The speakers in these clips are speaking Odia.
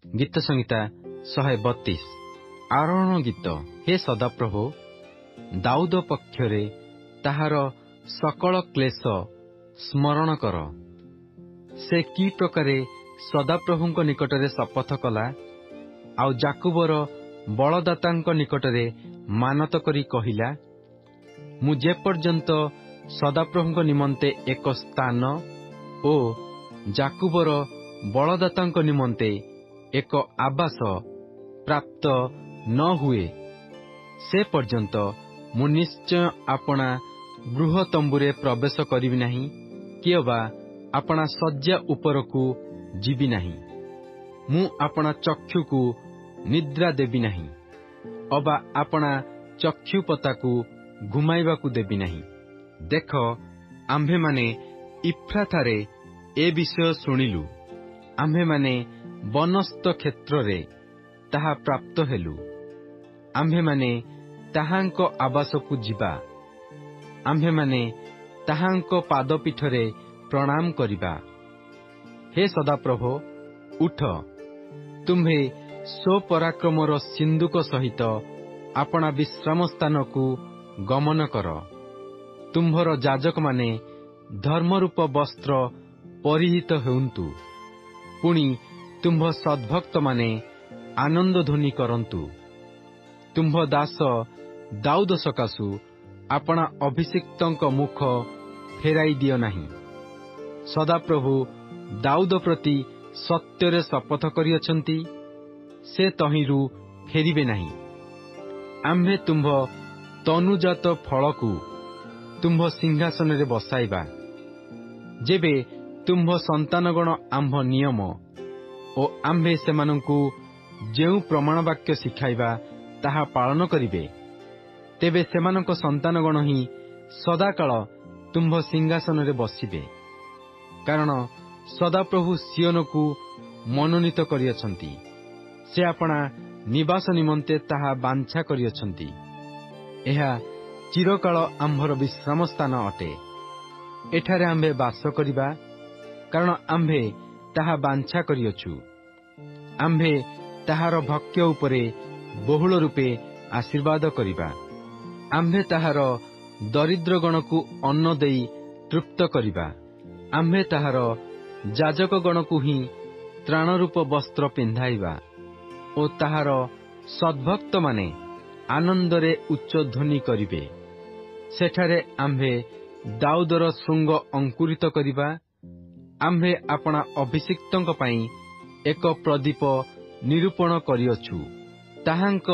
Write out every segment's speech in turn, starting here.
ଗୀତ ସଂହିତା 132 ଆରୋହଣ ଗୀତ। ହେ ସଦାପ୍ରଭୁ, ଦାଉଦ ପକ୍ଷରେ ତାହାର ସକଳ କ୍ଲେଶ ସ୍ମରଣ କର। ସେ କି ପ୍ରକାରେ ସଦାପ୍ରଭୁଙ୍କ ନିକଟରେ ଶପଥ କଲା, ଆଉ ଯାକୁବର ବଳଦାତାଙ୍କ ନିକଟରେ ମାନତ କରି କହିଲା, ମୁଁ ଯେପର୍ଯ୍ୟନ୍ତ ସଦାପ୍ରଭୁଙ୍କ ନିମନ୍ତେ ଏକ ସ୍ଥାନ ଓ ଯାକୁବର ବଳଦାତାଙ୍କ ନିମନ୍ତେ ଏକ ଆବାସ ପ୍ରାପ୍ତ ନ ହୁଏ, ସେ ପର୍ଯ୍ୟନ୍ତ ମୁଁ ନିଶ୍ଚୟ ଆପଣା ଗୃହ ତମ୍ବୁରେ ପ୍ରବେଶ କରିବି ନାହିଁ, କିଏବା ଆପଣା ଶଯ୍ୟା ଉପରକୁ ଯିବି ନାହିଁ। ମୁଁ ଆପଣା ଚକ୍ଷୁକୁ ନିଦ୍ରା ଦେବି ନାହିଁ, ଅବା ଆପଣା ଚକ୍ଷୁପତାକୁ ଘୁମାଇବାକୁ ଦେବି ନାହିଁ। ଦେଖ, ଆମ୍ଭେମାନେ ଇଫ୍ରାତାରେ ଏ ବିଷୟ ଶୁଣିଲୁ, ଆମ୍ଭେମାନେ ବନସ୍ତ କ୍ଷେତ୍ରରେ ତାହା ପ୍ରାପ୍ତ ହେଲୁ। ଆମ୍ଭେମାନେ ତାହାଙ୍କ ଆବାସକୁ ଯିବା, ଆମ୍ଭେମାନେ ତାହାଙ୍କ ପାଦପୀଠରେ ପ୍ରଣାମ କରିବା। ହେ ସଦାପ୍ରଭୁ, ଉଠ, ତୁମ୍ଭେ ସ୍ୱପରାକ୍ରମର ସିନ୍ଦୁକ ସହିତ ଆପଣା ବିଶ୍ରାମ ସ୍ଥାନକୁ ଗମନ କର। ତୁମ୍ଭର ଯାଜକମାନେ ଧର୍ମରୂପ ବସ୍ତ୍ର ପରିହିତ ହେଉନ୍ତୁ, ପୁଣି ତୁମ୍ଭ ସଦ୍ଭକ୍ତମାନେ ଆନନ୍ଦ ଧ୍ୱନି କରନ୍ତୁ। ତୁମ୍ଭ ଦାସ ଦାଉଦ ସକାଶୁ ଆପଣା ଅଭିଷିକ୍ତଙ୍କ ମୁଖ ଫେରାଇ ଦିଅ ନାହିଁ। ସଦାପ୍ରଭୁ ଦାଉଦ ପ୍ରତି ସତ୍ୟରେ ଶପଥ କରିଅଛନ୍ତି, ସେ ତହିଁରୁ ଫେରିବେ ନାହିଁ। ଆମ୍ଭେ ତୁମ୍ଭ ତନୁଜାତ ଫଳକୁ ତୁମ୍ଭ ସିଂହାସନରେ ବସାଇବା। ଯେବେ ତୁମ୍ଭ ସନ୍ତାନଗଣ ଆମ୍ଭ ନିୟମ ଓ ଆମ୍ଭେ ସେମାନଙ୍କୁ ଯେଉଁ ପ୍ରମାଣ ବାକ୍ୟ ଶିଖାଇବା ତାହା ପାଳନ କରିବେ, ତେବେ ସେମାନଙ୍କ ସନ୍ତାନଗଣ ହିଁ ସଦାକାଳ ତୁମ୍ଭ ସିଂହାସନରେ ବସିବେ। କାରଣ ସଦାପ୍ରଭୁ ସିଓନକୁ ମନୋନୀତ କରିଅଛନ୍ତି, ସେ ଆପଣା ନିବାସ ନିମନ୍ତେ ତାହା ବାଞ୍ଛା କରିଅଛନ୍ତି। ଏହା ଚିରକାଳ ଆମ୍ଭର ବିଶ୍ରାମ ସ୍ଥାନ ଅଟେ। ଏଠାରେ ଆମ୍ଭେ ବାସ କରିବା, କାରଣ ଆମ୍ଭେ ତାହା ବାଞ୍ଛା କରିଅଛୁ। ଆମ୍ଭେ ତାହାର ଭକ୍ଷ୍ୟ ଉପରେ ବହୁଳ ରୂପେ ଆଶୀର୍ବାଦ କରିବା। ଆମ୍ଭେ ତାହାର ଦରିଦ୍ରଗଣକୁ ଅନ୍ନ ଦେଇ ତୃପ୍ତ କରିବା। ଆମ୍ଭେ ତାହାର ଯାଜକଗଣକୁ ହିଁ ତ୍ରାଣରୂପ ବସ୍ତ୍ର ପିନ୍ଧାଇବା ଓ ତାହାର ସଦ୍ଭକ୍ତମାନେ ଆନନ୍ଦରେ ଉଚ୍ଚଧ୍ୱନି କରିବେ। ସେଠାରେ ଆମ୍ଭେ ଦାଉଦର ଶୃଙ୍ଗ ଅଙ୍କୁରିତ କରିବା। ଆମ୍ଭେ ଆପଣା ଅଭିଷିକ୍ତଙ୍କ ପାଇଁ ଏକ ପ୍ରଦୀପ ନିରୂପଣ କରିଅଛୁ। ତାହାଙ୍କ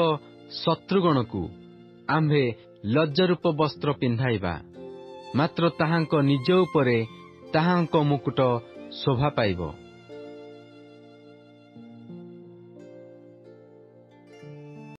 ଶତ୍ରୁଗଣକୁ ଆମ୍ଭେ ଲଜ୍ଜାରୂପ ବସ୍ତ୍ର ପିନ୍ଧାଇବା, ମାତ୍ର ତାହାଙ୍କ ନିଜ ଉପରେ ତାହାଙ୍କ ମୁକୁଟ ଶୋଭା ପାଇବ।